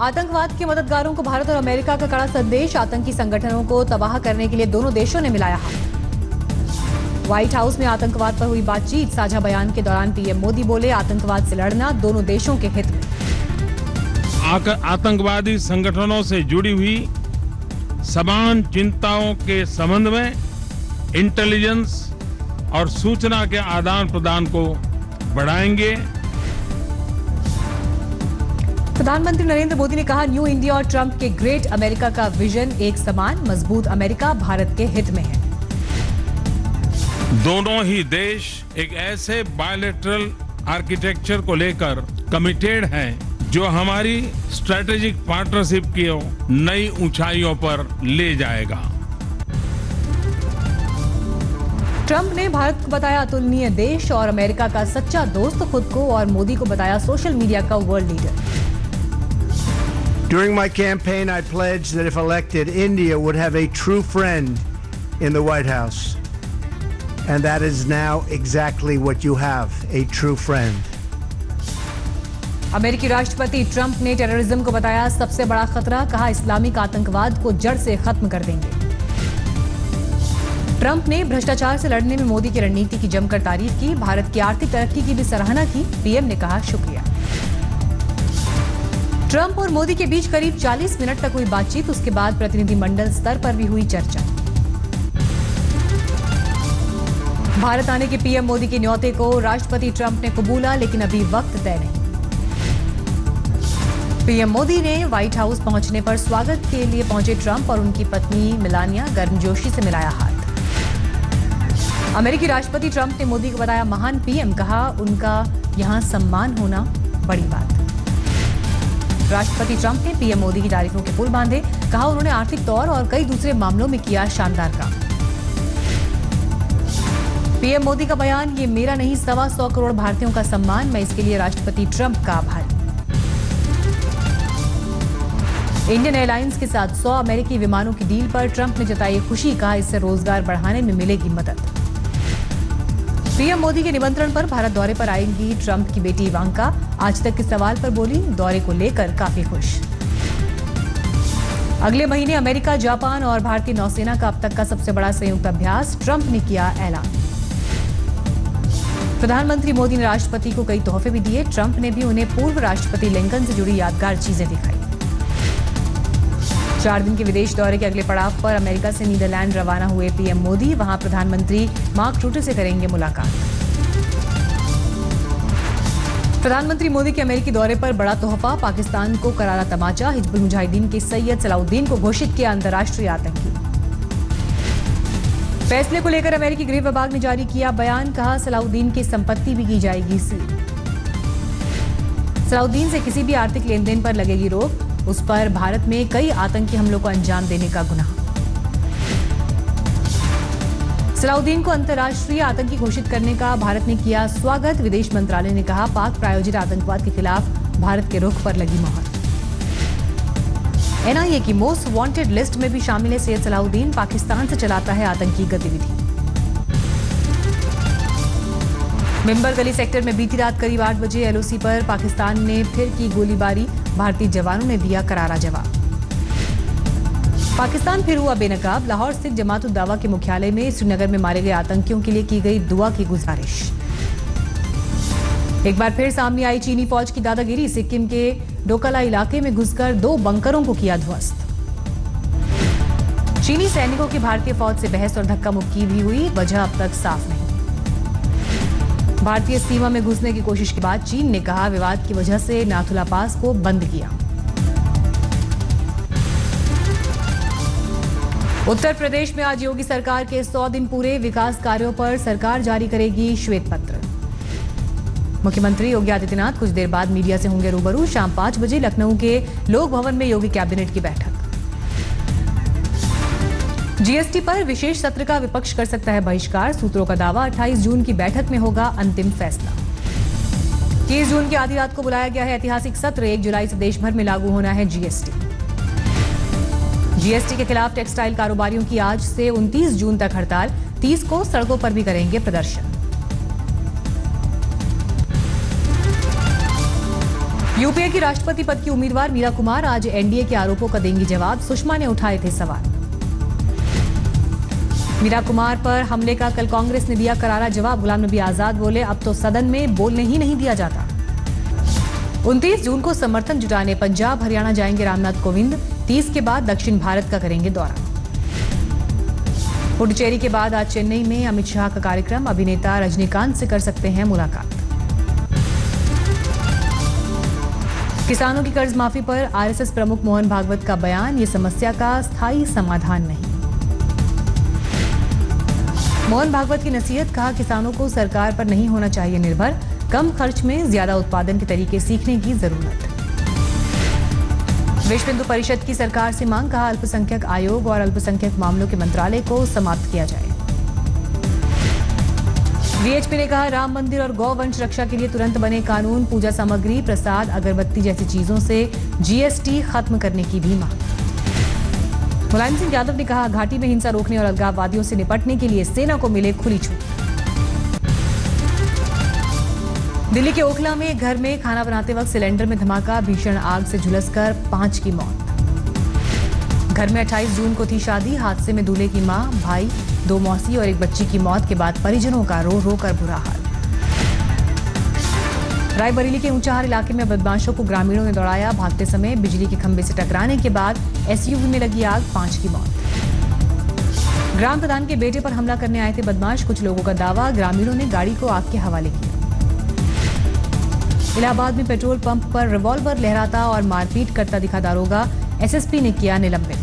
आतंकवाद के मददगारों को भारत और अमेरिका का कड़ा संदेश। आतंकी संगठनों को तबाह करने के लिए दोनों देशों ने मिलाया हाथ। व्हाइट हाउस में आतंकवाद पर हुई बातचीत। साझा बयान के दौरान पीएम मोदी बोले, आतंकवाद से लड़ना दोनों देशों के हित में। आतंकवादी संगठनों से जुड़ी हुई समान चिंताओं के संबंध में इंटेलिजेंस और सूचना के आदान प्रदान को बढ़ाएंगे। प्रधानमंत्री नरेंद्र मोदी ने कहा, न्यू इंडिया और ट्रंप के ग्रेट अमेरिका का विजन एक समान मजबूत अमेरिका भारत के हित में है। दोनों ही देश एक ऐसे बायलैटरल आर्किटेक्चर को लेकर कमिटेड हैं जो हमारी स्ट्रेटेजिक पार्टनरशिप को नई ऊंचाइयों पर ले जाएगा। ट्रंप ने भारत को बताया अतुलनीय देश और अमेरिका का सच्चा दोस्त खुद को, और मोदी को बताया सोशल मीडिया का world leader. During my campaign, I pledged that if elected, India would have a true friend in the White House. And that is now exactly what you have, a true friend. अमेरिकी राष्ट्रपति Trump ने terrorism को बताया सबसे बड़ा खतरा। कहा, Islamic आतंकवाद को जड़ से खत्म कर देंगे। ट्रंप ने भ्रष्टाचार से लड़ने में मोदी की रणनीति की जमकर तारीफ की। भारत की आर्थिक तरक्की की भी सराहना की। पीएम ने कहा, शुक्रिया। ट्रंप और मोदी के बीच करीब 40 मिनट तक हुई बातचीत। उसके बाद प्रतिनिधिमंडल स्तर पर भी हुई चर्चा। भारत आने के पीएम मोदी के न्योते को राष्ट्रपति ट्रंप ने कबूला, लेकिन अभी वक्त तय नहीं। पीएम मोदी ने व्हाइट हाउस पहुंचने पर स्वागत के लिए पहुंचे ट्रंप और उनकी पत्नी मेलानिया गर्मजोशी से मिलाया हाथ। अमेरिकी राष्ट्रपति ट्रंप ने मोदी को बताया महान पीएम। कहा, उनका यहां सम्मान होना बड़ी बात। राष्ट्रपति ट्रंप ने पीएम मोदी की तारीफों के पुल बांधे। कहा, उन्होंने आर्थिक तौर और कई दूसरे मामलों में किया शानदार काम। पीएम मोदी का बयान, ये मेरा नहीं 125 करोड़ भारतीयों का सम्मान। मैं इसके लिए राष्ट्रपति ट्रंप का आभारी। इंडियन एयरलाइंस के साथ 100 अमेरिकी विमानों की डील पर ट्रंप ने जताई खुशी। कहा, इससे रोजगार बढ़ाने में मिलेगी मदद। पीएम मोदी के निमंत्रण पर भारत दौरे पर आएंगी ट्रंप की बेटी इवांका। आज तक के सवाल पर बोली, दौरे को लेकर काफी खुश। अगले महीने अमेरिका, जापान और भारतीय नौसेना का अब तक का सबसे बड़ा संयुक्त अभ्यास। ट्रंप ने किया ऐलान। प्रधानमंत्री मोदी ने राष्ट्रपति को कई तोहफे भी दिए। ट्रंप ने भी उन्हें पूर्व राष्ट्रपति लिंकन से जुड़ी यादगार चीजें दिखाई। 4 दिन के विदेश दौरे के अगले पड़ाव पर अमेरिका से नीदरलैंड रवाना हुए पीएम मोदी। वहां प्रधानमंत्री मार्क रूटे से करेंगे मुलाकात। प्रधानमंत्री मोदी के अमेरिकी दौरे पर बड़ा तोहफा। पाकिस्तान को करारा तमाचा। हिजबुल मुजाहिदीन के सैयद सलाउद्दीन को घोषित किया अंतर्राष्ट्रीय आतंकी। फैसले को लेकर अमेरिकी गृह विभाग ने जारी किया बयान। कहा, सलाउद्दीन की संपत्ति भी की जाएगी सील। सलाउद्दीन से किसी भी आर्थिक लेन देन पर लगेगी रोक। उस पर भारत में कई आतंकी हमलों को अंजाम देने का गुनाह। सलाउद्दीन को अंतर्राष्ट्रीय आतंकी घोषित करने का भारत ने किया स्वागत। विदेश मंत्रालय ने कहा, पाक प्रायोजित आतंकवाद के खिलाफ भारत के रुख पर लगी मोहर। एनआईए की मोस्ट वांटेड लिस्ट में भी शामिल है सैयद सलाउद्दीन। पाकिस्तान से चलाता है आतंकी गतिविधि। मिंबर गली सेक्टर में बीती रात करीब 8 बजे एलओसी पर पाकिस्तान ने फिर की गोलीबारी। भारतीय जवानों ने दिया करारा जवाब। पाकिस्तान फिर हुआ बेनकाब। लाहौर स्थित जमात उद दावा के मुख्यालय में श्रीनगर में मारे गए आतंकियों के लिए की गई दुआ की गुजारिश। एक बार फिर सामने आई चीनी फौज की दादागिरी। सिक्किम के डोकाला इलाके में घुसकर 2 बंकरों को किया ध्वस्त। चीनी सैनिकों की भारतीय फौज से बहस और धक्का मुक्की भी हुई। वजह अब तक साफ नहीं। भारतीय सीमा में घुसने की कोशिश के बाद चीन ने कहा, विवाद की वजह से नाथुला पास को बंद किया। उत्तर प्रदेश में आज योगी सरकार के 100 दिन पूरे। विकास कार्यों पर सरकार जारी करेगी श्वेत पत्र। मुख्यमंत्री योगी आदित्यनाथ कुछ देर बाद मीडिया से होंगे रूबरू। शाम 5 बजे लखनऊ के लोक भवन में योगी कैबिनेट की बैठक। जीएसटी पर विशेष सत्र का विपक्ष कर सकता है बहिष्कार। सूत्रों का दावा, 28 जून की बैठक में होगा अंतिम फैसला। 30 जून की आधी रात को बुलाया गया है ऐतिहासिक सत्र। 1 जुलाई से देश भर में लागू होना है जीएसटी। जीएसटी के खिलाफ टेक्सटाइल कारोबारियों की आज से 29 जून तक हड़ताल। 30 को सड़कों पर भी करेंगे प्रदर्शन। यूपीए की राष्ट्रपति पद की उम्मीदवार मीरा कुमार आज एनडीए के आरोपों का देंगी जवाब। सुषमा ने उठाए थे सवाल। मीरा कुमार पर हमले का कल कांग्रेस ने दिया करारा जवाब। गुलाम नबी आजाद बोले, अब तो सदन में बोलने ही नहीं दिया जाता। 29 जून को समर्थन जुटाने पंजाब हरियाणा जाएंगे रामनाथ कोविंद। 30 के बाद दक्षिण भारत का करेंगे दौरा। पुडुचेरी के बाद आज चेन्नई में अमित शाह का कार्यक्रम। अभिनेता रजनीकांत से कर सकते हैं मुलाकात। किसानों की कर्ज माफी पर आरएसएस प्रमुख मोहन भागवत का बयान, ये समस्या का स्थायी समाधान नहीं। मोहन भागवत की नसीहत, कहा किसानों को सरकार पर नहीं होना चाहिए निर्भर, कम खर्च में ज्यादा उत्पादन के तरीके सीखने की जरूरत। विश्व हिंदू परिषद की सरकार से मांग, कहा अल्पसंख्यक आयोग और अल्पसंख्यक मामलों के मंत्रालय को समाप्त किया जाए। वीएचपी ने कहा राम मंदिर और गौवंश रक्षा के लिए तुरंत बने कानून। पूजा सामग्री, प्रसाद, अगरबत्ती जैसी चीजों से जीएसटी खत्म करने की भी मांग। मुलायम सिंह यादव ने कहा घाटी में हिंसा रोकने और अलगाववादियों से निपटने के लिए सेना को मिले खुली छूट। दिल्ली के ओखला में एक घर में खाना बनाते वक्त सिलेंडर में धमाका, भीषण आग से झुलसकर 5 की मौत। घर में 28 जून को थी शादी, हादसे में दूल्हे की मां, भाई, 2 मौसी और एक बच्ची की मौत के बाद परिजनों का रो रो कर बुरा हाल। रायबरेली के ऊंचाहार इलाके में बदमाशों को ग्रामीणों ने दौड़ाया। भागते समय बिजली के खंभे से टकराने के बाद एसयूवी में लगी आग, 5 की मौत। ग्राम प्रधान के बेटे पर हमला करने आए थे बदमाश। कुछ लोगों का दावा, ग्रामीणों ने गाड़ी को आग के हवाले किया। इलाहाबाद में पेट्रोल पंप पर रिवॉल्वर लहराता और मारपीट करता दिखा दारोगा, एसएसपी ने किया निलंबित।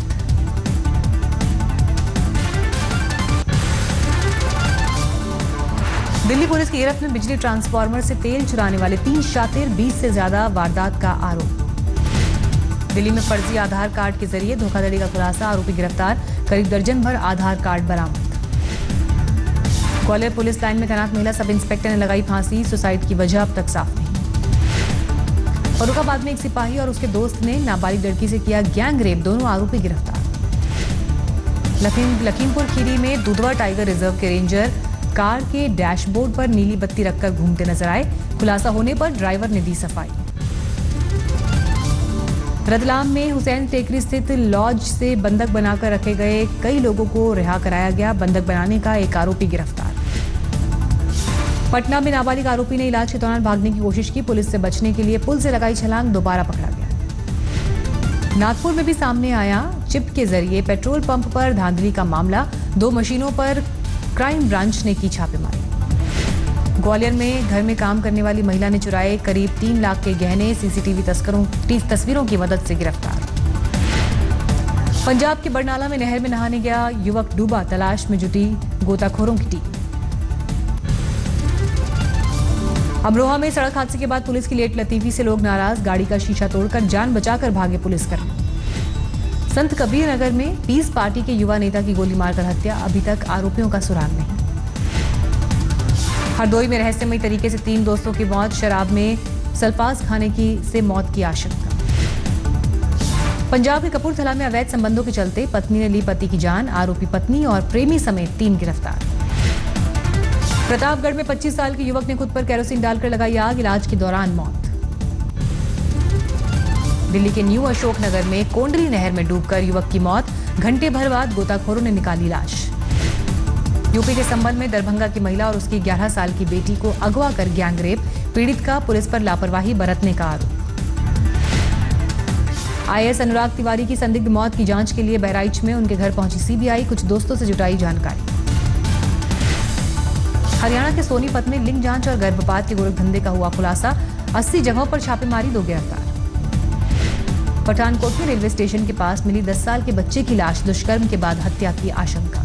दिल्ली पुलिस की गिरफ्त में बिजली ट्रांसफार्मर से तेल चुराने वाले 3 शातिर, 20 से ज्यादा वारदात का आरोप। दिल्ली में फर्जी आधार कार्ड के जरिए धोखाधड़ी का खुलासा, आरोपी गिरफ्तार। करीब दर्जन भर आधार कार्ड बरामद। ग्वालियर पुलिस लाइन में तैनात महिला सब इंस्पेक्टर ने लगाई फांसी, सुसाइड की वजह अब तक साफ नहीं। फर्रुखाबाद में एक सिपाही और उसके दोस्त ने नाबालिग लड़की से किया गैंग रेप, दोनों आरोपी गिरफ्तार। लखीमपुर खीरी में दुधवा टाइगर रिजर्व के रेंजर कार के डैशबोर्ड पर नीली बत्ती रखकर घूमते नजर आए। खुलासा होने पर ड्राइवर ने दी सफाई। रतलाम में हुसैन टेकरी स्थित लॉज से बंधक बनाकर रखे गए कई लोगों को रिहा कराया गया। बंधक बनाने का एक आरोपी गिरफ्तार। पटना में नाबालिग आरोपी ने इलाज के दौरान भागने की कोशिश की। पुलिस से बचने के लिए पुल से लगाई छलांग, दोबारा पकड़ा गया। नागपुर में भी सामने आया चिप के जरिए पेट्रोल पंप पर धांधली का मामला। 2 मशीनों पर क्राइम ब्रांच ने की छापेमारी। ग्वालियर में घर में काम करने वाली महिला ने चुराए करीब 3 लाख के गहने, सीसीटीवी तस्वीरों की मदद से गिरफ्तार। पंजाब के बरनाला में नहर में नहाने गया युवक डूबा, तलाश में जुटी गोताखोरों की टीम। अमरोहा में सड़क हादसे के बाद पुलिस की लेट लतीफी से लोग नाराज, गाड़ी का शीशा तोड़कर जान बचाकर भागे पुलिसकर्मी। संत कबीर नगर में पीस पार्टी के युवा नेता की गोली मारकर हत्या, अभी तक आरोपियों का सुराग नहीं। हरदोई में रहस्यमयी तरीके से 3 दोस्तों की मौत, शराब में सल्फास खाने से मौत की आशंका। पंजाब के कपूरथला में अवैध संबंधों के चलते पत्नी ने ली पति की जान, आरोपी पत्नी और प्रेमी समेत 3 गिरफ्तार। प्रतापगढ़ में 25 साल के युवक ने खुद पर केरोसिन डालकर लगाई आग, इलाज के दौरान मौत। दिल्ली के न्यू अशोक नगर में कोंडरी नहर में डूबकर युवक की मौत, घंटे भर बाद गोताखोरों ने निकाली लाश। यूपी के संबंध में दरभंगा की महिला और उसकी 11 साल की बेटी को अगवा कर गैंग रेप, पीड़ित का पुलिस पर लापरवाही बरतने का आरोप। आईएएस अनुराग तिवारी की संदिग्ध मौत की जांच के लिए बहराइच में उनके घर पहुंची सीबीआई, कुछ दोस्तों से जुटाई जानकारी। हरियाणा के सोनीपत में लिंग जांच और गर्भपात के गोरखधंधे का हुआ खुलासा, 80 जगहों पर छापेमारी, 2 गिरफ्तार। पठानकोट में रेलवे स्टेशन के पास मिली 10 साल के बच्चे की लाश, दुष्कर्म के बाद हत्या की आशंका।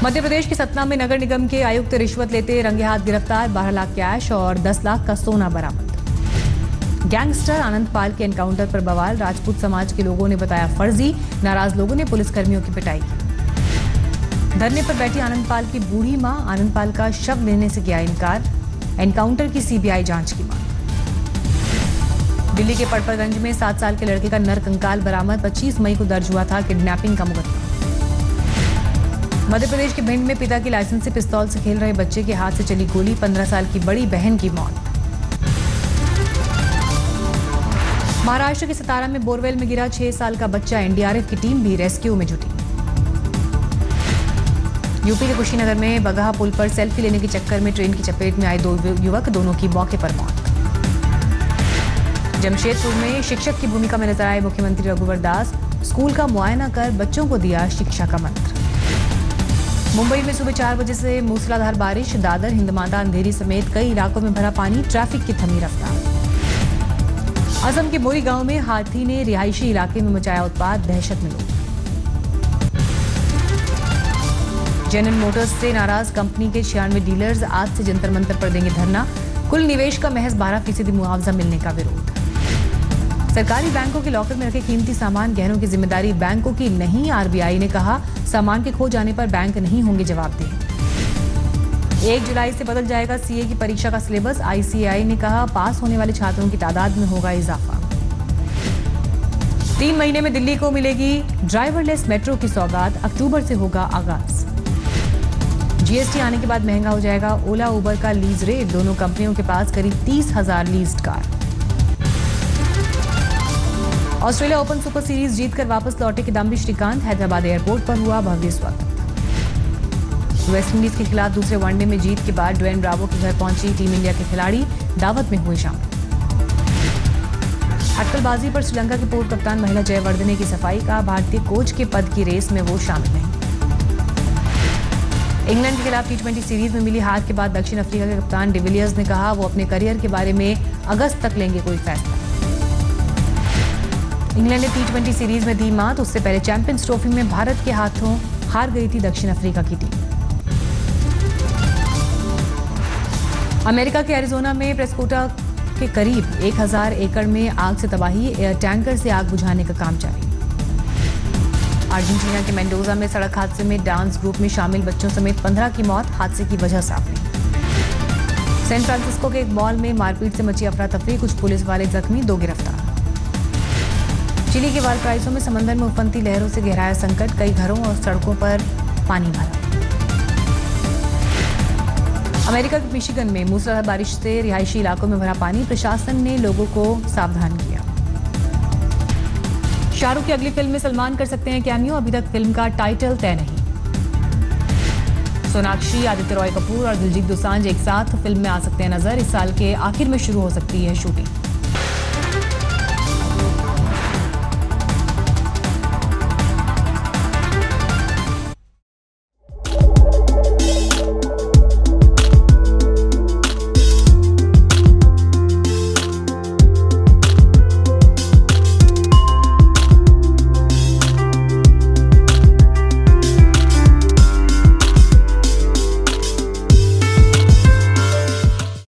मध्य प्रदेश के सतना में नगर निगम के आयुक्त रिश्वत लेते रंगे हाथ गिरफ्तार, 12 लाख कैश और 10 लाख का सोना बरामद। गैंगस्टर आनंद पाल के एनकाउंटर पर बवाल, राजपूत समाज के लोगों ने बताया फर्जी, नाराज लोगों ने पुलिसकर्मियों की पिटाई की। धरने पर बैठी आनंद पाल की बूढ़ी मां, आनंद पाल का शव लेने से किया इनकार, एनकाउंटर की सीबीआई जांच की मांग। दिल्ली के पड़पड़गंज में 7 साल के लड़के का नरकंकाल बरामद, 25 मई को दर्ज हुआ था किडनैपिंग का मुकदमा। मध्य प्रदेश के भिंड में पिता की लाइसेंस से पिस्तौल से खेल रहे बच्चे के हाथ से चली गोली, 15 साल की बड़ी बहन की मौत। महाराष्ट्र के सतारा में बोरवेल में गिरा 6 साल का बच्चा, एनडीआरएफ की टीम भी रेस्क्यू में जुटी। यूपी के कुशीनगर में बगहा पुल पर सेल्फी लेने के चक्कर में ट्रेन की चपेट में आए 2 युवक, दोनों की मौके पर मौत। जमशेदपुर में शिक्षक की भूमिका में नजर आए मुख्यमंत्री रघुवर दास, स्कूल का मुआयना कर बच्चों को दिया शिक्षा का मंत्र। मुंबई में सुबह 4 बजे से मूसलाधार बारिश, दादर, हिंदमाता, अंधेरी समेत कई इलाकों में भरा पानी, ट्रैफिक की थमी रफ्तार। असम के मोरी गांव में हाथी ने रिहायशी इलाके में मचाया उत्पात, दहशत में लोग। जनरल मोटर्स से नाराज कंपनी के 96 डीलर्स आज से जंतर मंतर पर देंगे धरना, कुल निवेश का महज 12% मुआवजा मिलने का विरोध। सरकारी बैंकों के लॉकर में रखे कीमती सामान, गहनों की जिम्मेदारी बैंकों की नहीं, आरबीआई ने कहा सामान के खो जाने पर बैंक नहीं होंगे जवाबदेह। 1 जुलाई से बदल जाएगा सीए की परीक्षा का सिलेबस, आईसीएआई ने कहा पास होने वाले छात्रों की तादाद में होगा इजाफा। 3 महीने में दिल्ली को मिलेगी ड्राइवरलेस मेट्रो की सौगात, अक्टूबर से होगा आगाज। जीएसटी आने के बाद महंगा हो जाएगा ओला उबर का लीज रेट, दोनों कंपनियों के पास करीब 30,000 leased car. Australia open super series जीतकर वापस लौटे किदाम्बी श्रीकांत, हैदराबाद एयरपोर्ट पर हुआ भव्य स्वागत। वेस्टइंडीज के खिलाफ दूसरे वनडे में जीत के बाद ड्वेन ब्रावो के घर पहुंची टीम इंडिया के खिलाड़ी, दावत में हुए शामिल। अटकलबाजी पर श्रीलंका के पूर्व कप्तान महिला जयवर्धने की सफाई, का भारतीय कोच के पद की रेस में वो शामिल नहीं। इंग्लैंड के खिलाफ टी20 सीरीज में मिली हार के बाद दक्षिण अफ्रीका के कप्तान डिविलियर्स ने कहा वो अपने करियर के बारे में अगस्त तक लेंगे कोई फैसला। इंग्लैंड ने टी20 सीरीज में दी मात, उससे पहले चैंपियंस ट्रॉफी में भारत के हाथों हार गई थी दक्षिण अफ्रीका की टीम। अमेरिका के एरिजोना में प्रेस्कोटा के करीब 1000 एकड़ में आग से तबाही, एयर टैंकर से आग बुझाने का काम जारी। अर्जेंटीना के मेंडोजा में सड़क हादसे में डांस ग्रुप में शामिल बच्चों समेत 15 की मौत, हादसे की वजह साफ नहीं। सैन फ्रांसिस्को के एक मॉल में मारपीट से मची अफरा तफरी, कुछ पुलिस वाले जख्मी, 2 गिरफ्तार। चिली के वालपराइसो में समंदर में उफनती लहरों से गहराया संकट, कई घरों और सड़कों पर पानी भरा। अमेरिका के मिशिगन में मूसलाधार बारिश से रिहायशी इलाकों में भरा पानी, प्रशासन ने लोगों को सावधान किया। शाहरुख की अगली फिल्म में सलमान कर सकते हैं कैमियो, अभी तक फिल्म का टाइटल तय नहीं। सोनाक्षी, आदित्य रॉय कपूर और दिलजीत दोसांझ एक साथ फिल्म में आ सकते हैं नजर, इस साल के आखिर में शुरू हो सकती है शूटिंग।